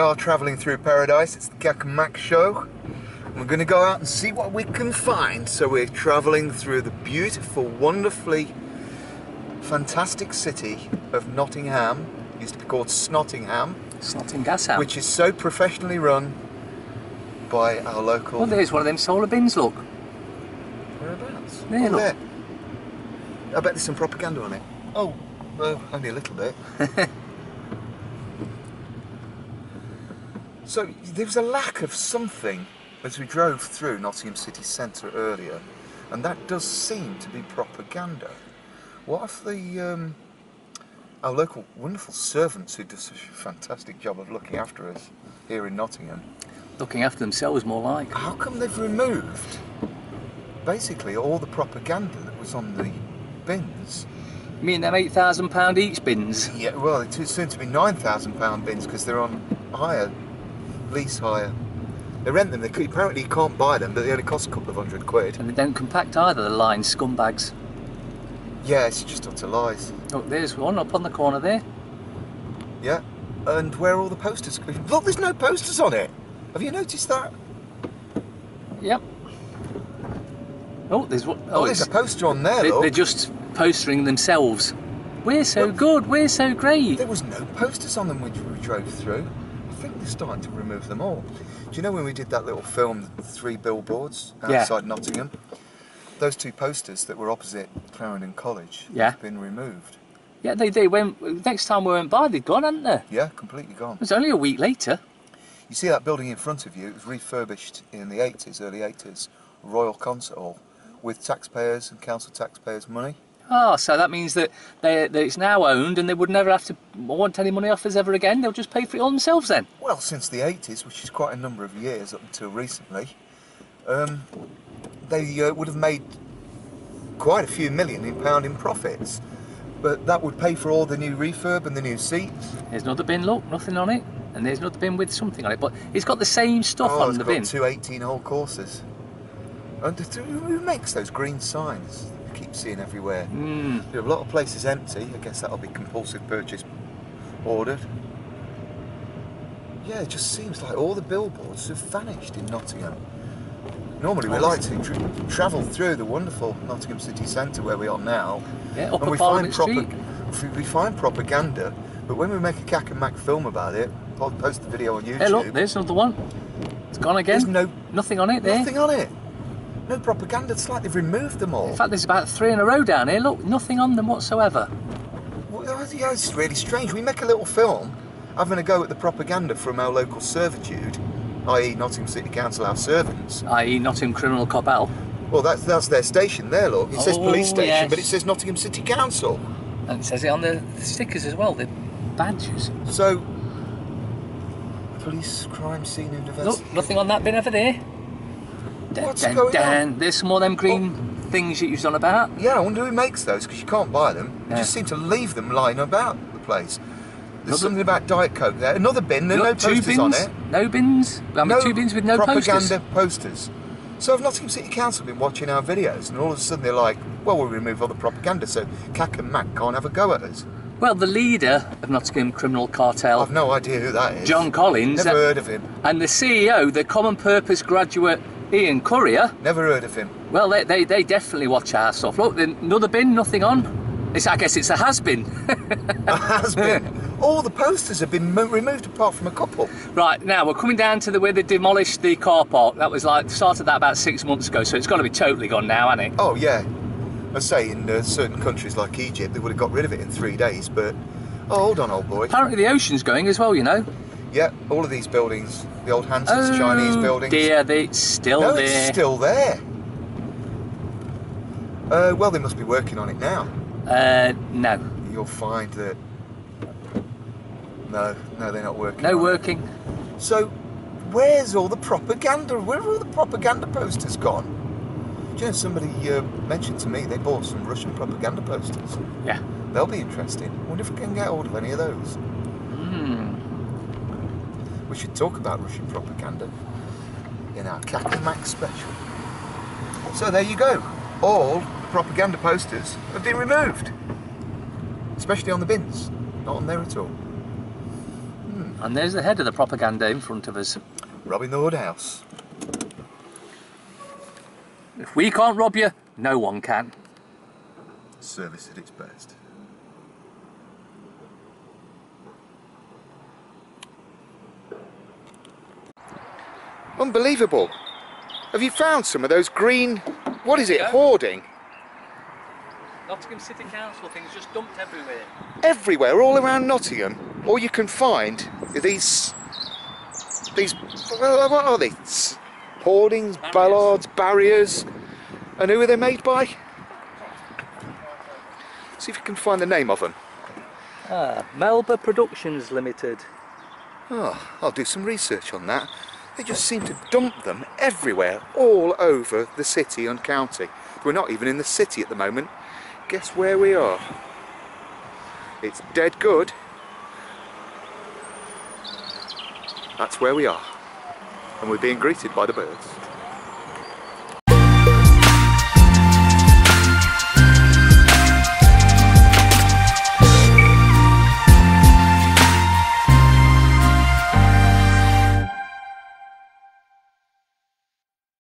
are travelling through paradise. It's the KaK M Show. We're going to go out and see what we can find. So we're travelling through the beautiful, wonderfully fantastic city of Nottingham. It used to be called Snottingham. Snottingham. Which is so professionally run by our local... Well, there's one of them solar bins, look. Whereabouts? There, look. There. I bet there's some propaganda on it. Oh, only a little bit. So there was a lack of something as we drove through Nottingham city centre earlier, and that does seem to be propaganda. What if the our local wonderful servants who do such a fantastic job of looking after us here in Nottingham, looking after themselves more like. How come they've removed basically all the propaganda that was on the bins? You mean them £8,000 each bins? Yeah, well, it's soon to be £9,000 bins because they're on hire, lease hire. They rent them. Apparently you can't buy them, but they only cost a couple of £100. And they don't compact either, the line scumbags. Yeah, it's just utter lies. Oh, there's one up on the corner there. Yeah, and where are all the posters? Look, there's no posters on it. Have you noticed that? Yep. Oh, there's one. Oh, there's a poster on there, look. They're just postering themselves. We're so good, we're so great. There was no posters on them when we drove through. I think they're starting to remove them all. Do you know when we did that little film, 3 billboards outside Nottingham? Those 2 posters that were opposite Clarendon College have been removed. Yeah, they went. Next time we went by, they'd gone, hadn't they? Yeah, completely gone. It was only a week later. You see that building in front of you? It was refurbished in the 80s, early 80s, Royal Concert Hall, with taxpayers and council taxpayers' money. Oh, so that means that it's now owned and they would never have to want any money off us ever again. They'll just pay for it all themselves then. Well, since the 80s, which is quite a number of years up until recently, they would have made quite a few £1 million in profits. But that would pay for all the new refurb and the new seats. There's another bin, look, nothing on it. And there's another bin with something on it. But it's got the same stuff on the bin. It's got 2 18-hole courses. And who makes those green signs you keep seeing everywhere? There are a lot of places empty. I guess that'll be compulsive purchase ordered. Yeah, it just seems like all the billboards have vanished in Nottingham. Normally we like to travel through the wonderful Nottingham city centre where we are now, and we find propaganda, but when we make a KaK M film about it, I'll post the video on YouTube. Hey look, there's another one. It's gone again. There's nothing on it there. Nothing on it. No propaganda. It's like they've removed them all. In fact, there's about 3 in a row down here. Look, nothing on them whatsoever. Well, yeah, it's really strange. We make a little film having a go at the propaganda from our local servitude, i.e. Nottingham City Council, our servants. I.e. Nottingham Criminal Cop L. Well, that's their station there, look. It says police station, but it says Nottingham City Council. And it says it on the stickers as well, the badges. So, police crime scene investigation. Look, nothing on that bin over there. What's going on? There's some more of them green things that you've on about. Yeah, I wonder who makes those, because you can't buy them. You just seem to leave them lying about the place. There's something about Diet Coke there. Another bin, there are no posters on it. No bins? I mean, 2 bins with no propaganda posters. So have Nottingham City Council been watching our videos, and all of a sudden they're like, well, we'll remove all the propaganda, so KaK M can't have a go at us? Well, the leader of Nottingham Criminal Cartel... I've no idea who that is. John Collins. Never heard of him. And the CEO, the Common Purpose graduate Ian Courier. Never heard of him. Well, they definitely watch our stuff. Look, another bin, nothing on. I guess it's a has-been. A has-been. All the posters have been removed apart from a couple. Right, now we're coming down to where they demolished the car park. That was started that about 6 months ago, so it's got to be totally gone now, hasn't it? Oh, yeah. I say in certain countries like Egypt, they would have got rid of it in 3 days, but... Oh, hold on, old boy. Apparently the ocean's going as well, you know. Yeah, all of these buildings, the old Hanson's Chinese buildings. Dear, it's still there. It's still there. Well, they must be working on it now. No. You'll find that... No, they're not working. No working. So, where's all the propaganda? Where have all the propaganda posters gone? Do you know, somebody mentioned to me they bought some Russian propaganda posters. Yeah. They'll be interesting. I wonder if we can get hold of any of those. We should talk about Russian propaganda in our KaK M special. So there you go. All propaganda posters have been removed. Especially on the bins. Not on there at all. And there's the head of the propaganda in front of us. Robbing the Hood House. If we can't rob you, no one can. Service at its best. Unbelievable. Have you found some of those green, what is it, hoarding? Nottingham City Council things just dumped everywhere. Everywhere, all around Nottingham. All you can find are these, well, what are these? Hoardings, ballards, barriers. And who are they made by? See if you can find the name of them. Melba Productions Limited. Oh, I'll do some research on that. They just seem to dump them everywhere, all over the city and county. We're not even in the city at the moment. Guess where we are? It's dead good. That's where we are. And we're being greeted by the birds.